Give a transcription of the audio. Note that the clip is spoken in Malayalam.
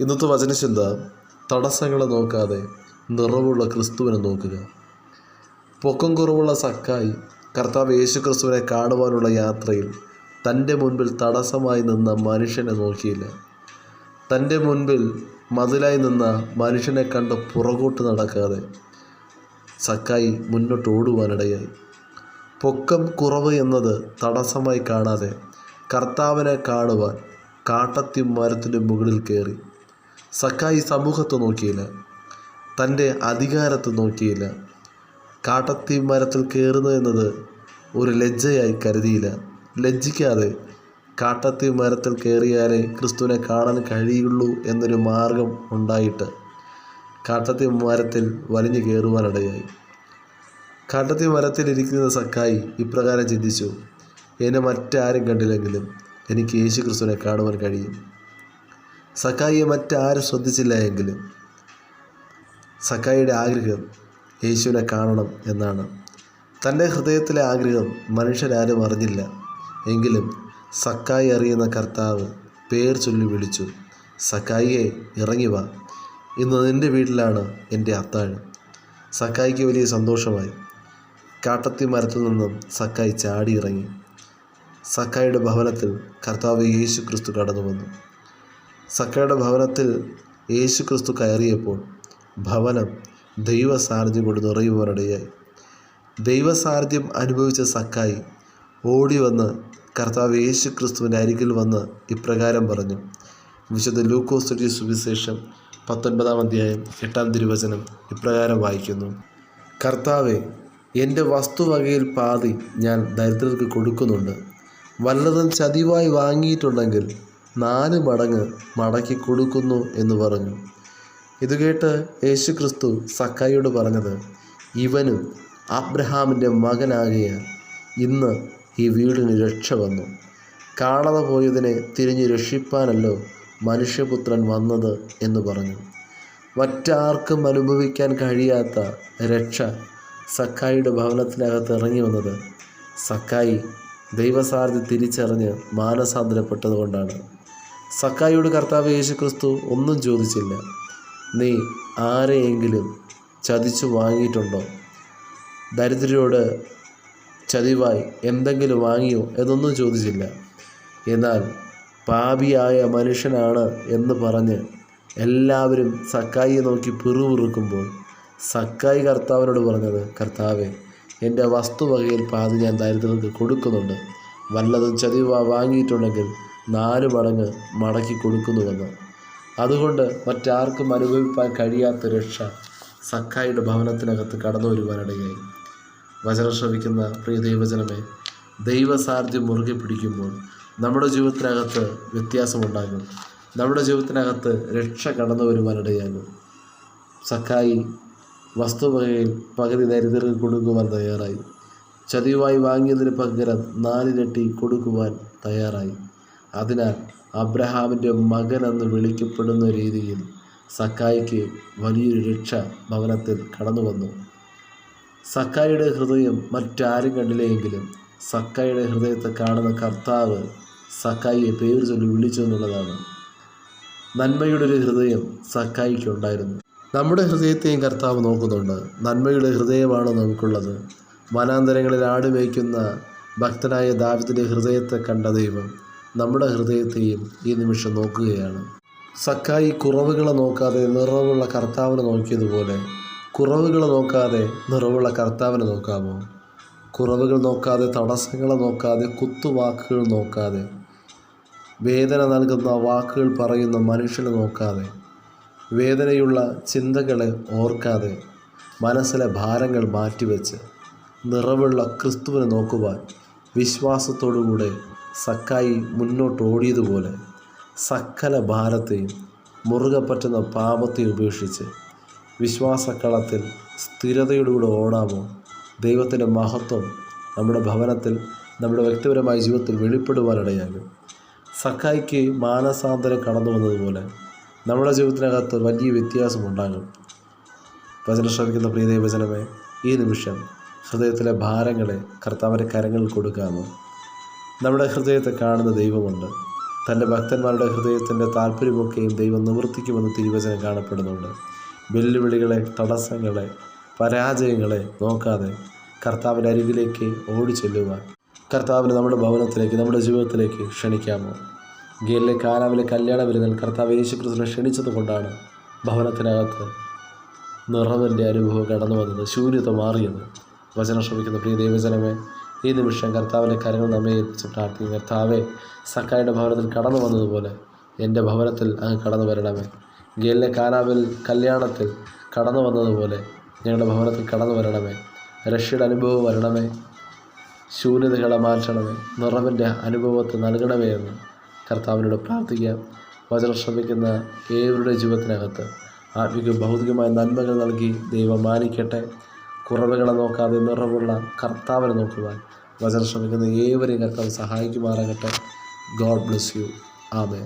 ഇന്നത്തെ വചനചിന്ത, തടസ്സങ്ങളെ നോക്കാതെ നിറവുള്ള ക്രിസ്തുവിനെ നോക്കുക. പൊക്കം കുറവുള്ള സക്കായി കർത്താവ് യേശു ക്രിസ്തുവിനെ കാണുവാനുള്ള യാത്രയിൽ തൻ്റെ മുൻപിൽ തടസ്സമായി നിന്ന മനുഷ്യനെ നോക്കിയില്ല. തൻ്റെ മുൻപിൽ മതിലായി നിന്ന മനുഷ്യനെ കണ്ട് പുറകോട്ട് നടക്കാതെ സക്കായി മുന്നോട്ട് ഓടുവാനിടയായി. പൊക്കം കുറവ് എന്നത് തടസ്സമായി കാണാതെ കർത്താവിനെ കാണുവാൻ കാട്ടത്തി മരത്തിൻ്റെ മുകളിൽ കയറി. സക്കായി സമൂഹത്തെ നോക്കിയില്ല, തൻ്റെ അധികാരത്തെ നോക്കിയില്ല. കാട്ടത്തി മരത്തിൽ കയറുന്നത് എന്നത് ഒരു ലജ്ജയായി കരുതിയില്ല. ലജ്ജിക്കാതെ കാട്ടത്തി മരത്തിൽ കയറിയാലേ ക്രിസ്തുവിനെ കാണാൻ കഴിയുള്ളൂ എന്നൊരു മാർഗം ഉണ്ടായിട്ട് കാട്ടത്തി മരത്തിൽ വലിഞ്ഞു കയറുവാനിടയായി. കാട്ടത്തി മരത്തിൽ ഇരിക്കുന്ന സക്കായി ഇപ്രകാരം ചിന്തിച്ചു: എന്നെ മറ്റാരും കണ്ടില്ലെങ്കിലും എനിക്ക് യേശു ക്രിസ്തുവിനെ കാണുവാൻ കഴിയും. സക്കായിയെ മറ്റാരും ശ്രദ്ധിച്ചില്ല എങ്കിലും സക്കായിയുടെ ആഗ്രഹം യേശുവിനെ കാണണം എന്നാണ്. തൻ്റെ ഹൃദയത്തിലെ ആഗ്രഹം മനുഷ്യരാരും അറിഞ്ഞില്ല. എങ്കിലും സക്കായി അറിയുന്ന കർത്താവ് പേർ ചൊല്ലി വിളിച്ചു: സക്കായിയെ, ഇറങ്ങി വാ, ഇന്ന് നിൻ്റെ വീട്ടിലാണ് എൻ്റെ അത്താഴം. സക്കായിക്ക് വലിയ സന്തോഷമായി. കാട്ടത്തി മരത്തിൽ നിന്നും സക്കായി ചാടി ഇറങ്ങി. സക്കായിയുടെ ഭവനത്തിൽ കർത്താവ് യേശു ക്രിസ്തു കടന്നു വന്നു. സക്കായിയുടെ ഭവനത്തിൽ യേശു ക്രിസ്തു കയറിയപ്പോൾ ഭവനം ദൈവസാന്നിധ്യം കൊണ്ട് നിറയുവാനിടയായി. ദൈവസാന്നിധ്യം അനുഭവിച്ച സക്കായി ഓടി വന്ന് കർത്താവ് യേശു ക്രിസ്തുവിൻ്റെ അരികിൽ വന്ന് ഇപ്രകാരം പറഞ്ഞു. വിശുദ്ധ ലൂക്കോസ് എഴുതിയ സുവിശേഷം 19-ാം അധ്യായം 8-ാം തിരുവചനം ഇപ്രകാരം വായിക്കുന്നു: കർത്താവേ, എൻ്റെ വസ്തുവകയിൽ പാതി ഞാൻ ദരിദ്രർക്ക് കൊടുക്കുന്നുണ്ട്. വല്ലതും ചതിവായി വാങ്ങിയിട്ടുണ്ടെങ്കിൽ 4 മടങ്ങ് മടക്കി കൊടുക്കുന്നു എന്ന് പറഞ്ഞു. ഇത് കേട്ട് യേശു ക്രിസ്തു സക്കായിയോട് പറഞ്ഞത്: ഇവനും അബ്രഹാമിൻ്റെ മകനാകിയാൽ ഇന്ന് ഈ വീടിന് രക്ഷ വന്നു. കാണാതെ പോയതിനെ തിരിഞ്ഞ് രക്ഷിപ്പാനല്ലോ മനുഷ്യപുത്രൻ വന്നത് എന്ന് പറഞ്ഞു. മറ്റാർക്കും അനുഭവിക്കാൻ കഴിയാത്ത രക്ഷ സക്കായിയുടെ ഭവനത്തിനകത്ത് ഇറങ്ങി വന്നത് സക്കായി ദൈവസാന്നിധ്യം തിരിച്ചറിഞ്ഞ് മാനസാന്തരപ്പെട്ടതുകൊണ്ടാണ്. സക്കായിയോട് കർത്താവ് യേശു ക്രിസ്തു ഒന്നും ചോദിച്ചില്ല. നീ ആരെയെങ്കിലും ചതിച്ചു വാങ്ങിയിട്ടുണ്ടോ? ദരിദ്രരോട് ചതിവായി എന്തെങ്കിലും വാങ്ങിയോ എന്നൊന്നും ചോദിച്ചില്ല. എന്നാൽ പാപിയായ മനുഷ്യനാണ് എന്ന് പറഞ്ഞ് എല്ലാവരും സക്കായിയെ നോക്കി പിറുപിറുക്കുമ്പോൾ സക്കായി കർത്താവിനോട് പറഞ്ഞത്: കർത്താവേ, എൻ്റെ വസ്തുവകയിൽ പാതി ഞാൻ ദരിദ്രർക്ക് കൊടുക്കുന്നുണ്ട്. വല്ലതും ചതിവാ വാങ്ങിയിട്ടുണ്ടെങ്കിൽ 4 മടങ്ങ് മടക്കി കൊടുക്കുന്നുവെന്ന്. അതുകൊണ്ട് മറ്റാർക്കും അനുഭവിപ്പാൻ കഴിയാത്ത രക്ഷ സക്കായിയുടെ ഭവനത്തിനകത്ത് കടന്നു വരുവാനിടയായി. വചനം ശ്രവിക്കുന്ന പ്രിയ ദൈവജനമേ, ദൈവസാന്നിധ്യം മുറുകെ പിടിക്കുമ്പോൾ നമ്മുടെ ജീവിതത്തിനകത്ത് വ്യത്യാസമുണ്ടാകും. നമ്മുടെ ജീവിതത്തിനകത്ത് രക്ഷ കടന്നു വരുവാനിടയാകും. സക്കായി വസ്തുവകയിൽ പകുതി ദരിദ്രർക്ക് കൊടുക്കുവാൻ തയ്യാറായി. ചതിവായി വാങ്ങിയതിന് പകരം 4 ഇരട്ടി കൊടുക്കുവാൻ തയ്യാറായി. അതിനാൽ അബ്രഹാമിൻ്റെ മകൻ എന്ന് വിളിക്കപ്പെടുന്ന രീതിയിൽ സക്കായിക്ക് വലിയൊരു രക്ഷ ഭവനത്തിൽ കടന്നു വന്നു. സക്കായിയുടെ ഹൃദയം മറ്റാരും കണ്ടില്ലെങ്കിലും സക്കായിയുടെ ഹൃദയത്തെ കാണുന്ന കർത്താവ് സക്കായിയെ പേര് ചൊല്ലി വിളിച്ചു എന്നുള്ളതാണ്. നന്മയുടെ ഒരു ഹൃദയം സക്കായിക്ക് ഉണ്ടായിരുന്നു. നമ്മുടെ ഹൃദയത്തെയും കർത്താവ് നോക്കുന്നുണ്ട്. നന്മയുടെ ഹൃദയമാണ് നമുക്കുള്ളത്. വനാന്തരങ്ങളിൽ ആടുമേയ്ക്കുന്ന ഭക്തനായ ദാവീദിൻ്റെ ഹൃദയത്തെ കണ്ട ദൈവം നമ്മുടെ ഹൃദയത്തെയും ഈ നിമിഷം നോക്കുകയാണ്. സക്കായി കുറവുകളെ നോക്കാതെ നിറവുള്ള കർത്താവിനെ നോക്കിയതുപോലെ കുറവുകളെ നോക്കാതെ നിറവുള്ള കർത്താവിനെ നോക്കാമോ? കുറവുകൾ നോക്കാതെ, തടസ്സങ്ങളെ നോക്കാതെ, കുത്തുവാക്കുകൾ നോക്കാതെ, വേദന നൽകുന്ന വാക്കുകൾ പറയുന്ന മനുഷ്യനെ നോക്കാതെ, വേദനയുള്ള ചിന്തകളെ ഓർക്കാതെ, മനസ്സിലെ ഭാരങ്ങൾ മാറ്റിവെച്ച് നിറവുള്ള ക്രിസ്തുവിനെ നോക്കുവാൻ വിശ്വാസത്തോടുകൂടെ സക്കായി മുന്നോട്ട് ഓടിയതുപോലെ സകല ഭാരത്തെയും മുറുകെ പറ്റുന്ന പാപത്തെ ഉപേക്ഷിച്ച് വിശ്വാസക്കളത്തിൽ സ്ഥിരതയോടുകൂടെ ഓടാമോ? ദൈവത്തിൻ്റെ മഹത്വം നമ്മുടെ ഭവനത്തിൽ, നമ്മുടെ വ്യക്തിപരമായ ജീവിതത്തിൽ വെളിപ്പെടുവാനിടയാകും. സക്കായിക്ക് മാനസാന്തരം കടന്നു വന്നതുപോലെ നമ്മുടെ ജീവിതത്തിനകത്ത് വലിയ വ്യത്യാസമുണ്ടാകും. വചനം ശ്രമിക്കുന്ന പ്രിയ ദൈവജനമേ, ഈ നിമിഷം ഹൃദയത്തിലെ ഭാരങ്ങളെ കർത്താവിൻ്റെ കരങ്ങളിൽ കൊടുക്കാമോ? നമ്മുടെ ഹൃദയത്തെ കാണുന്ന ദൈവമുണ്ട്. തൻ്റെ ഭക്തന്മാരുടെ ഹൃദയത്തിൻ്റെ താല്പര്യമൊക്കെയും ദൈവം നിവർത്തിക്കുമെന്ന് തിരുവചനം കാണപ്പെടുന്നുണ്ട്. വെല്ലുവിളികളെ, തടസ്സങ്ങളെ, പരാജയങ്ങളെ നോക്കാതെ കർത്താവിൻ്റെ അരികിലേക്ക് ഓടിച്ചെല്ലുക. കർത്താവിന് നമ്മുടെ ഭവനത്തിലേക്ക്, നമ്മുടെ ജീവിതത്തിലേക്ക് ക്ഷണിക്കാമോ? ഗേലിലെ കാനാവിലെ കല്യാണ വിരുന്നിൽ കർത്താവ് യേശുക്രിസ്തുവിനെ ക്ഷണിച്ചത് കൊണ്ടാണ് ഭവനത്തിനകത്ത് നിറവിൻ്റെ അനുഭവം കടന്നു വന്നത്, ശൂന്യത മാറിയത്. വചനം ശ്രമിക്കുന്ന പ്രിയ ദൈവജനമേ, ഈ നിമിഷം കർത്താവിൻ്റെ കരങ്ങൾ നമ്മെ എത്തിച്ച് പ്രാർത്ഥിക്കും. കർത്താവെ, സക്കായുടെ ഭവനത്തിൽ കടന്നു വന്നതുപോലെ എൻ്റെ ഭവനത്തിൽ അങ്ങ് കടന്നു വരണമേ. ഗേലിലെ കാനാവിൽ കല്യാണത്തിൽ കടന്നു വന്നതുപോലെ ഞങ്ങളുടെ ഭവനത്തിൽ കടന്നു വരണമേ. രക്ഷയുടെ അനുഭവം വരണമേ. ശൂന്യതകളെ മാറ്റണമേ. നിറവിൻ്റെ അനുഭവത്തെ നൽകണമേ എന്ന് കർത്താവിനോട് പ്രാർത്ഥിക്കാം. വചനം ശ്രമിക്കുന്ന ഏവരുടെ ജീവിതത്തിനകത്ത് ആത്മിക ഭൗതികമായ നന്മകൾ നൽകി ദൈവം മാനിക്കട്ടെ. കുറവുകളെ നോക്കാതെ നിറവുള്ള കർത്താവിനെ നോക്കുവാൻ വചനം ശ്രമിക്കുന്ന ഏവരെയും കർത്താവ് സഹായിക്കുമാറാകട്ടെ. God bless you. ആമേൻ.